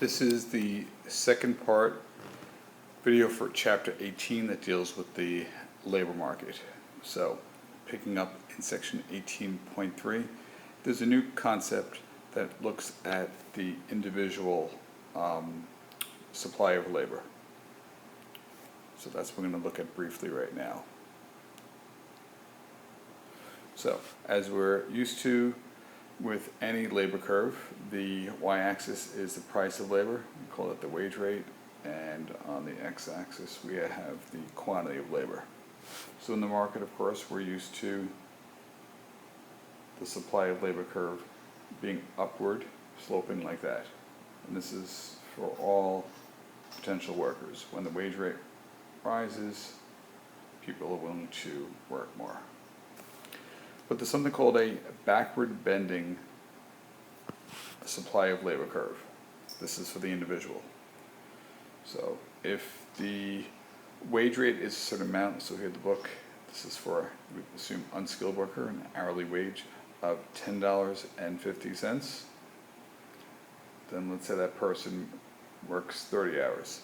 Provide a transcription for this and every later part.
This is the second part video for chapter 18 that deals with the labor market. So, picking up in section 18.3, there's a new concept that looks at the individual supply of labor. So that's what we're going to look at briefly right now. So, as we're used to with any labor curve, the y-axis is the price of labor, we call it the wage rate, and on the x-axis we have the quantity of labor. So in the market, of course, we're used to the supply of labor curve being upward, sloping like that. And this is for all potential workers. When the wage rate rises, people are willing to work more. But there's something called a backward bending supply of labor curve. This is for the individual. So if the wage rate is a certain amount, so here the book, this is for, we assume, unskilled worker, an hourly wage of $10.50. Then let's say that person works 30 hours.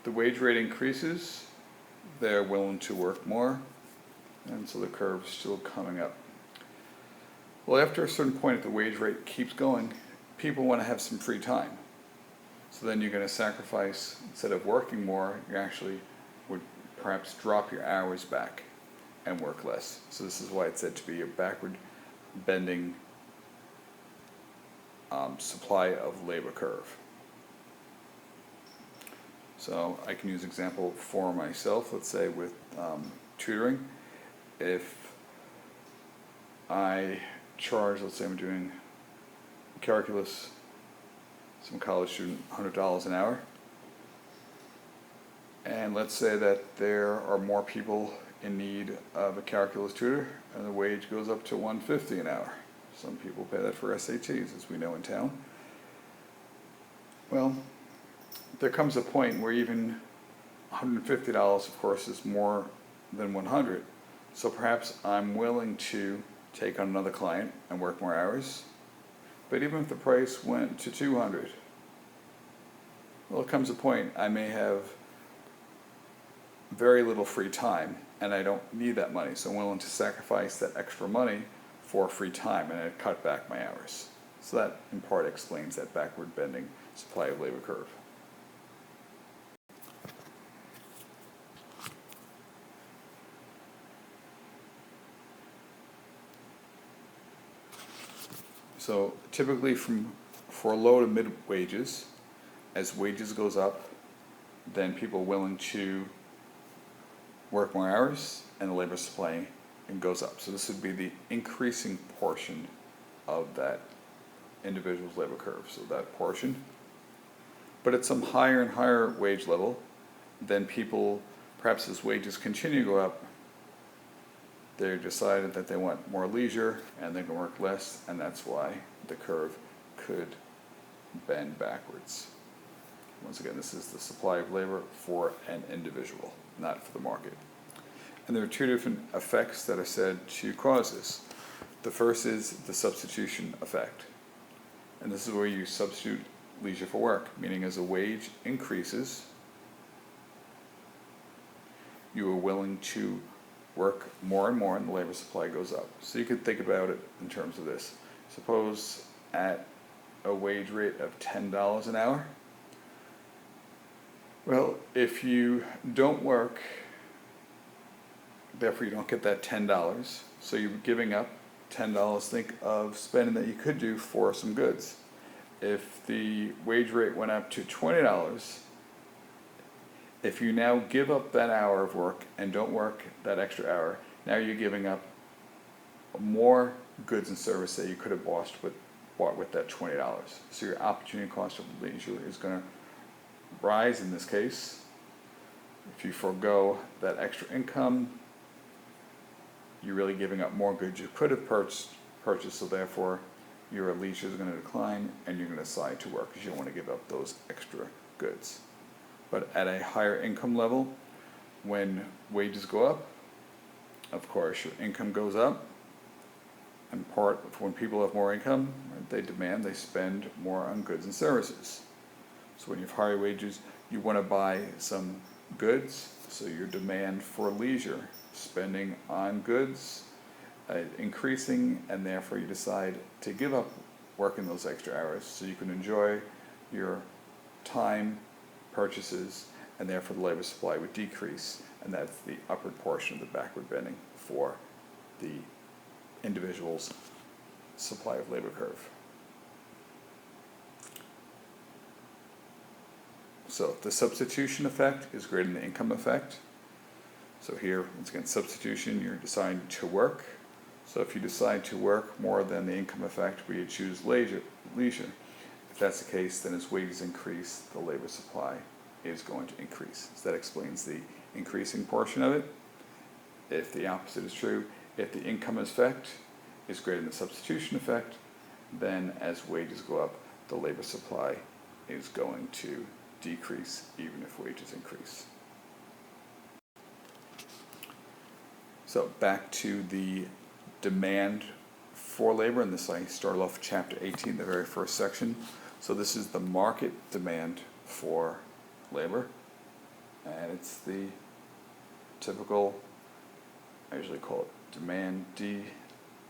The wage rate increases, they're willing to work more, and so the curve's still coming up. Well, after a certain point, if the wage rate keeps going, people want to have some free time. So then you're going to sacrifice, instead of working more, you actually would perhaps drop your hours back and work less. So this is why it's said to be a backward bending supply of labor curve. So I can use an example for myself, let's say with tutoring. If I charge, let's say I'm doing calculus, some college student, $100 an hour, and let's say that there are more people in need of a calculus tutor, and the wage goes up to $150 an hour. Some people pay that for SATs, as we know in town. Well, there comes a point where even $150, of course, is more than $100. So perhaps I'm willing to take on another client and work more hours. But even if the price went to $200, well, it comes a point I may have very little free time and I don't need that money. So I'm willing to sacrifice that extra money for free time and I cut back my hours. So that in part explains that backward bending supply of labor curve. So typically for low to mid wages, as wages goes up, then people are willing to work more hours and the labor supply goes up. So this would be the increasing portion of that individual's labor curve, so that portion. But at some higher and higher wage level, then people, perhaps as wages continue to go up, they decided that they want more leisure and they can work less, and that's why the curve could bend backwards. Once again, this is the supply of labor for an individual, not for the market. And there are two different effects that are said to cause this. The first is the substitution effect. And this is where you substitute leisure for work, meaning as a wage increases, you are willing to work more and more and the labor supply goes up. So you could think about it in terms of this. Suppose at a wage rate of $10 an hour, well, if you don't work, therefore you don't get that $10, so you're giving up $10, think of spending that you could do for some goods. If the wage rate went up to $20, if you now give up that hour of work and don't work that extra hour, now you're giving up more goods and service that you could have bought with that $20. So your opportunity cost of leisure is going to rise in this case. If you forego that extra income, you're really giving up more goods you could have purchased, so therefore your leisure is going to decline and you're going to decide to work because you don't want to give up those extra goods. But at a higher income level, when wages go up, of course your income goes up. In part, when people have more income, they spend more on goods and services. So when you have higher wages, you want to buy some goods, so your demand for leisure, spending on goods, increasing, and therefore you decide to give up working those extra hours so you can enjoy your time purchases, and therefore the labor supply would decrease, and that's the upward portion of the backward bending for the individual's supply of labor curve. So the substitution effect is greater than the income effect. So here, once again, substitution, you're deciding to work. So if you decide to work more than the income effect, we choose leisure. If that's the case, then as wages increase, the labor supply is going to increase. So that explains the increasing portion of it. If the opposite is true, if the income effect is greater than the substitution effect, then as wages go up, the labor supply is going to decrease even if wages increase. So back to the demand for labor, and this I started off chapter 18, the very first section. So this is the market demand for labor, and it's the typical, I usually call it demand D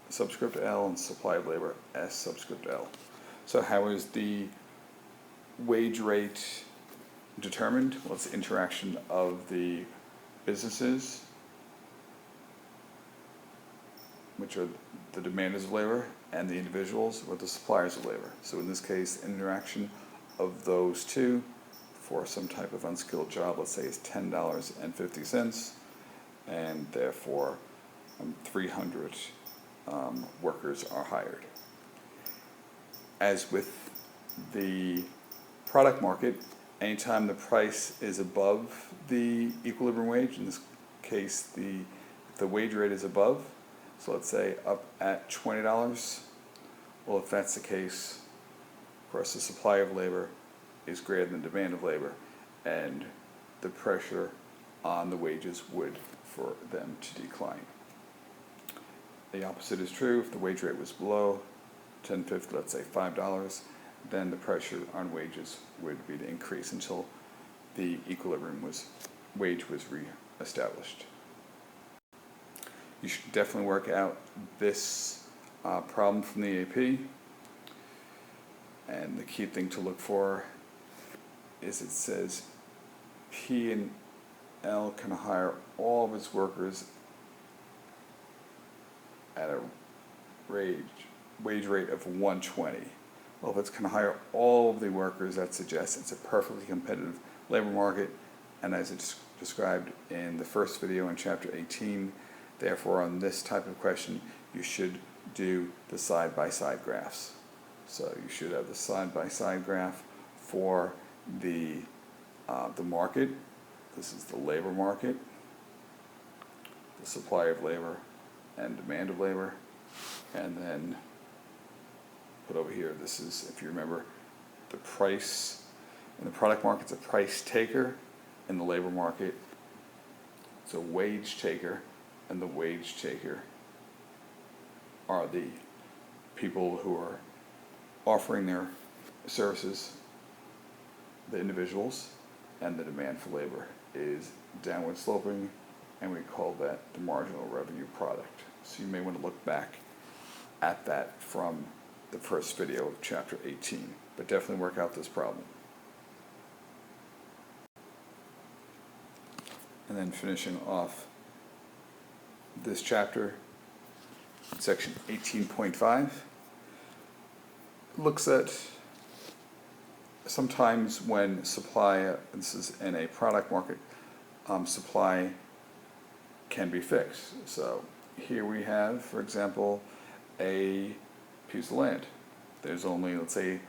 subscript L and supply of labor S subscript L. So how is the wage rate determined? Well, it's the interaction of the businesses, which are the demanders of labor, and the individuals, or the suppliers of labor. So in this case, interaction of those two for some type of unskilled job, let's say, is $10.50, and therefore 300 workers are hired. As with the product market, anytime the price is above the equilibrium wage, in this case the wage rate is above, so let's say up at $20, well, if that's the case, of course the supply of labor is greater than the demand of labor, and the pressure on the wages would for them to decline. The opposite is true. If the wage rate was below $10.50, let's say $5, then the pressure on wages would be to increase until the equilibrium wage was re-established. You should definitely work out this problem from the AP, and the key thing to look for is it says P and L can hire all of its workers at a wage rate of 120. Well, if it's going to hire all of the workers, that suggests it's a perfectly competitive labor market, and as it's described in the first video in chapter 18, therefore on this type of question you should do the side-by-side graphs. So you should have the side-by-side graph for the market. This is the labor market, the supply of labor and demand of labor, and then put over here, this is, if you remember, the price. In the product market, it's a price taker. In the labor market, it's a wage taker, and the wage taker are the people who are offering their services, the individuals, and the demand for labor is downward sloping, and we call that the marginal revenue product. So you may want to look back at that from the first video of chapter 18, but definitely work out this problem. And then finishing off this chapter, section 18.5 looks at sometimes when supply, this is in a product market, supply can be fixed. So here we have, for example, a piece of land. There's only, let's say,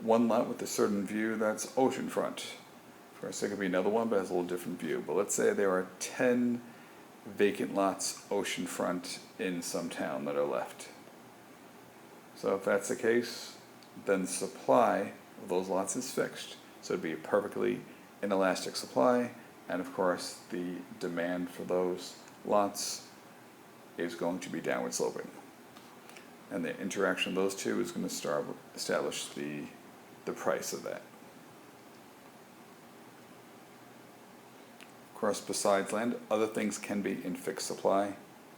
one lot with a certain view that's oceanfront. Of course, there could be another one, but it has a little different view. But let's say there are 10 vacant lots oceanfront in some town that are left. So if that's the case, then the supply of those lots is fixed. So it'd be a perfectly inelastic supply, and of course the demand for those lots is going to be downward sloping. And the interaction of those two is going to establish the price of that. Of course, besides land, other things can be in fixed supply.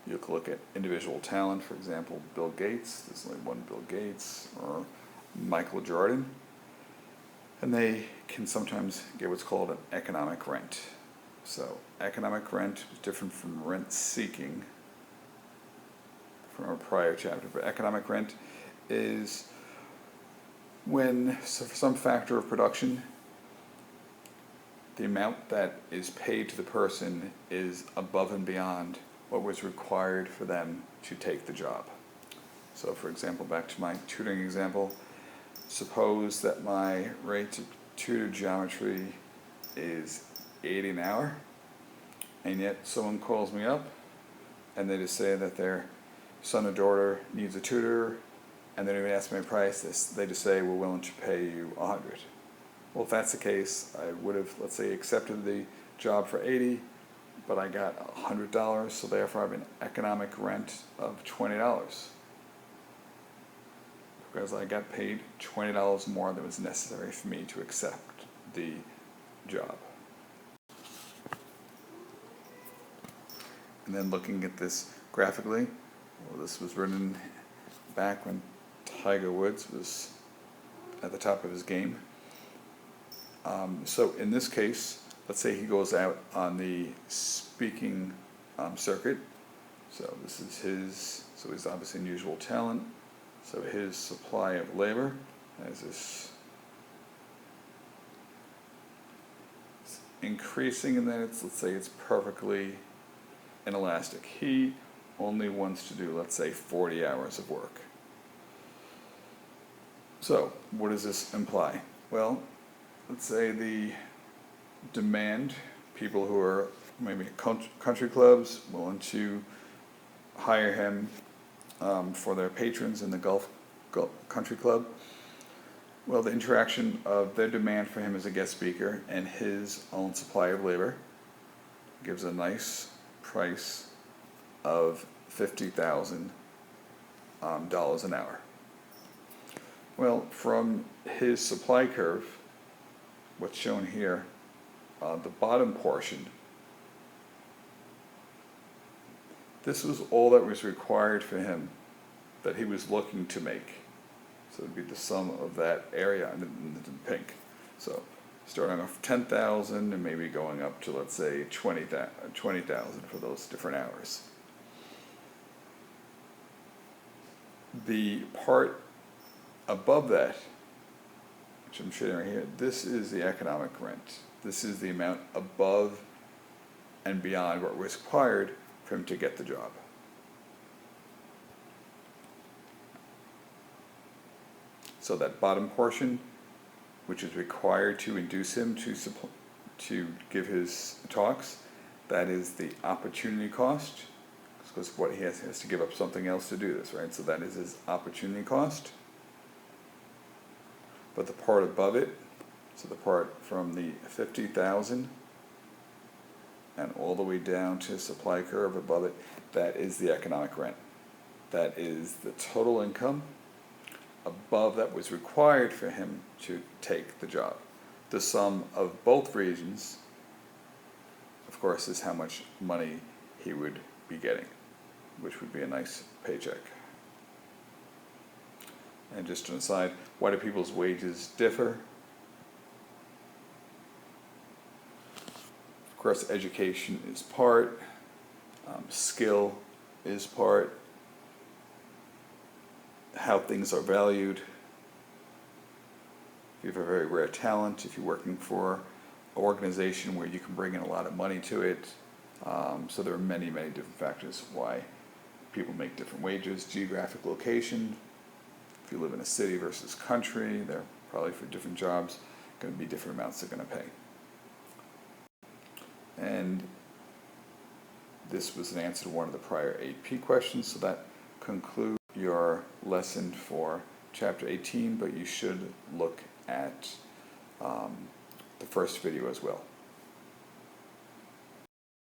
You can look at individual talent, for example, Bill Gates. There's only one Bill Gates, or Michael Jordan. And they can sometimes get what's called an economic rent. So economic rent is different from rent seeking from a prior chapter. But economic rent is when, so for some factor of production, the amount that is paid to the person is above and beyond what was required for them to take the job. So for example, back to my tutoring example, suppose that my rate to tutor geometry is $80 an hour, and yet someone calls me up and they just say that their son or daughter needs a tutor, and they don't even ask my price. They just say, we're willing to pay you $100. Well, if that's the case, I would have, let's say, accepted the job for $80, but I got $100, so therefore I have an economic rent of $20 because I got paid $20 more than was necessary for me to accept the job. And then looking at this graphically, well, this was written back when Tiger Woods was at the top of his game. So in this case, let's say he goes out on the speaking circuit. So this is his, so he's obviously unusual talent. So his supply of labor is this increasing, and then it's, let's say it's perfectly inelastic. He only wants to do, let's say, 40 hours of work. So what does this imply? Well, let's say the demand, people who are maybe country clubs willing to hire him for their patrons in the Gulf Country Club. Well, the interaction of their demand for him as a guest speaker and his own supply of labor gives a nice price of $50,000 an hour. Well, from his supply curve, what's shown here, the bottom portion, this was all that was required for him that he was looking to make. So it would be the sum of that area in the pink. So starting off 10,000 and maybe going up to, let's say, 20,000 for those different hours. The part above that, which I'm showing right here, this is the economic rent. This is the amount above and beyond what was required for him to get the job. So that bottom portion, which is required to induce him to give his talks, that is the opportunity cost, because what he has to give up something else to do this, right? So that is his opportunity cost. But the part above it, so the part from the 50,000 and all the way down to supply curve above it, that is the economic rent. That is the total income above that was required for him to take the job. The sum of both regions, of course, is how much money he would be getting, which would be a nice paycheck. And just to aside, why do people's wages differ? Of course, education is part, skill is part, how things are valued. If you have a very rare talent, if you're working for an organization where you can bring in a lot of money to it, so there are many, many different factors why people make different wages. Geographic location, if you live in a city versus country, they're probably for different jobs going to be different amounts they're going to pay. And this was an answer to one of the prior AP questions, so that concludes your lesson for chapter 18, but you should look at the first video as well.